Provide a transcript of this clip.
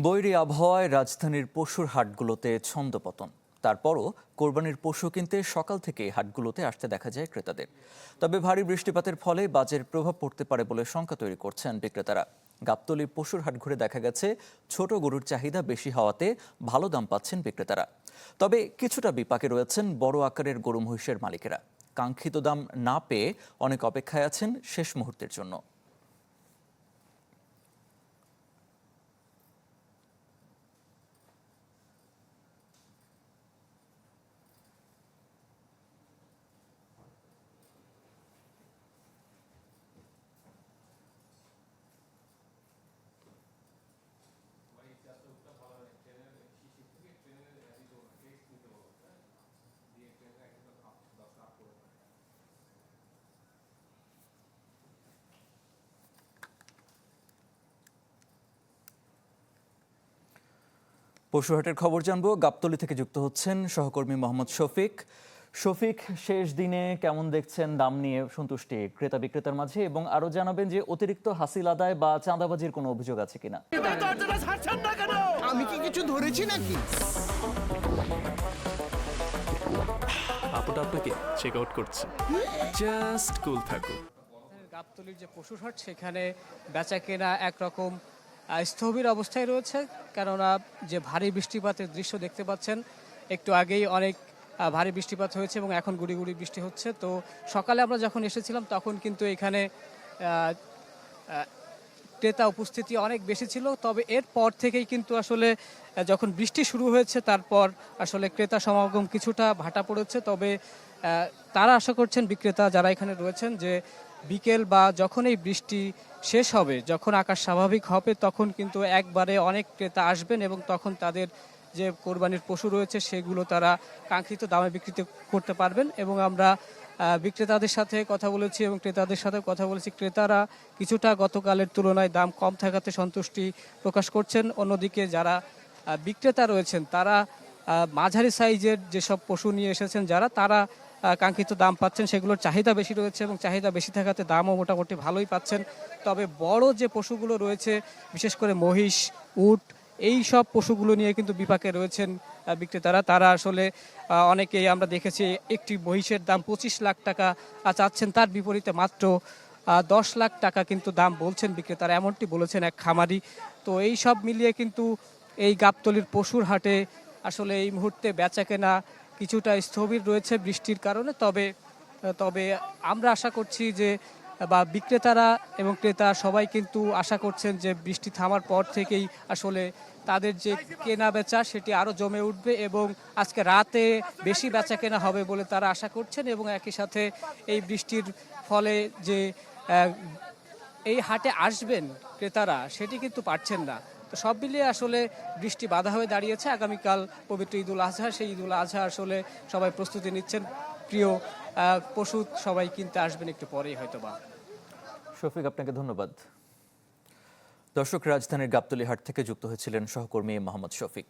বৈরী আবহাওয়ায় রাজধানীর পশুর হাটগুলোতে ছন্দপতন। তারপরও কোরবানির পশু কিনতে সকাল থেকে হাটগুলোতে আসতে দেখা যায় ক্রেতাদের। তবে ভারী বৃষ্টিপাতের ফলে বাজারে প্রভাব পড়তে পারে বলে শঙ্কা তৈরি করছেন বিক্রেতারা। গাবতলী পশুর হাট ঘুরে দেখা গেছে ছোট গরুর চাহিদা বেশি হওয়াতে ভালো দাম পাচ্ছেন বিক্রেতারা। তবে কিছুটা বিপাকে রয়েছেন বড় আকারের গরু মহিষের মালিকেরা। কাঙ্ক্ষিত দাম না পেয়ে অনেক অপেক্ষায় আছেন শেষ মুহূর্তের জন্য। পশুহাটের খবর জানবো। গাবতলী থেকে যুক্ত হচ্ছেন সহকর্মী মোহাম্মদ শফিক। শফিক, শেষ দিনে কেমন দেখছেন দাম নিয়ে সন্তুষ্টি ক্রেতা বিক্রেতার মাঝে, এবং আরো জানাবেন যে অতিরিক্ত হাসিল আদায় বা চাঁদাবাজির কোনো অভিযোগ আছে কিনা? আমি কি কিছু ধরেছি নাকি? আপুটা আপনাকে চেক আউট করছে, জাস্ট কুল থাকুন। গাবতলীর যে পশুর হাট, সেখানে বেচা কেনা একরকম স্থবির অবস্থায় রয়েছে, কেননা যে ভারী বৃষ্টিপাতের দৃশ্য দেখতে পাচ্ছেন, একটু আগেই অনেক ভারী বৃষ্টিপাত হয়েছে এবং এখন গুড়ি গুড়ি বৃষ্টি হচ্ছে। তো সকালে আমরা যখন এসেছিলাম তখন কিন্তু এখানে ক্রেতা উপস্থিতি অনেক বেশি ছিল, তবে এরপর থেকেই কিন্তু আসলে যখন বৃষ্টি শুরু হয়েছে তারপর আসলে ক্রেতা সমাগম কিছুটা ভাটা পড়েছে। তবে তারা আশা করছেন, বিক্রেতা যারা এখানে রয়েছেন, যে বিকেল বা যখন এই বৃষ্টি শেষ হবে, যখন আকাশ স্বাভাবিক হবে, তখন কিন্তু একবারে অনেক ক্রেতা আসবেন এবং তখন তাদের যে কোরবানির পশু রয়েছে সেগুলো তারা কাঙ্ক্ষিত দামে বিক্রি করতে পারবেন। এবং আমরা বিক্রেতাদের সাথে কথা বলেছি এবং ক্রেতাদের সাথে কথা বলেছি। ক্রেতারা কিছুটা গতকালের তুলনায় দাম কম থাকাতে সন্তুষ্টি প্রকাশ করছেন। অন্যদিকে যারা বিক্রেতা রয়েছেন তারা মাঝারি সাইজের যেসব পশু নিয়ে এসেছেন তারা কাঙ্ক্ষিত দাম পাচ্ছেন, সেগুলোর চাহিদা বেশি রয়েছে এবং চাহিদা বেশি থাকাতে দামও মোটামুটি ভালোই পাচ্ছেন। তবে বড় যে পশুগুলো রয়েছে, বিশেষ করে মহিষ, উট, এই সব পশুগুলো নিয়ে কিন্তু বিপাকে রয়েছেন বিক্রেতারা। তারা আসলে অনেকেই আমরা দেখেছি একটি মহিষের দাম 25 লাখ টাকা চাচ্ছেন, তার বিপরীতে মাত্র 10 লাখ টাকা কিন্তু দাম বলছেন বিক্রেতারা, এমনটি বলেছেন এক খামারি। তো এই সব মিলিয়ে কিন্তু এই গাবতলীর পশুর হাটে আসলে এই মুহূর্তে বেচাকেনা কিছুটা স্থবির রয়েছে বৃষ্টির কারণে। তবে আমরা আশা করছি যে বিক্রেতারা এবং ক্রেতা সবাই কিন্তু আশা করছেন যে বৃষ্টি থামার পর থেকেই আসলে তাদের যে কেনা বেচা সেটি আরও জমে উঠবে এবং আজকে রাতে বেশি বেচা কেনা হবে বলে তারা আশা করছেন। এবং একই সাথে এই বৃষ্টির ফলে যে এই হাটে আসবেন ক্রেতারা, সেটি কিন্তু পারছেন না। তো সব মিলিয়ে আসলে বৃষ্টি বাধা হয়ে দাঁড়িয়েছে। আগামীকাল পবিত্র ঈদুল আজহা, সেই ঈদুল আজহা আসলে সবাই প্রস্তুতি নিচ্ছেন। প্রিয় পশু সবাই কিনতে আসবেন একটু পরেই হয়তোবা। শফিক, আপনাকে ধন্যবাদ। দর্শক, রাজধানীর গাবতলী হাট থেকে যুক্ত হয়েছিলেন সহকর্মী মোহাম্মদ শফিক।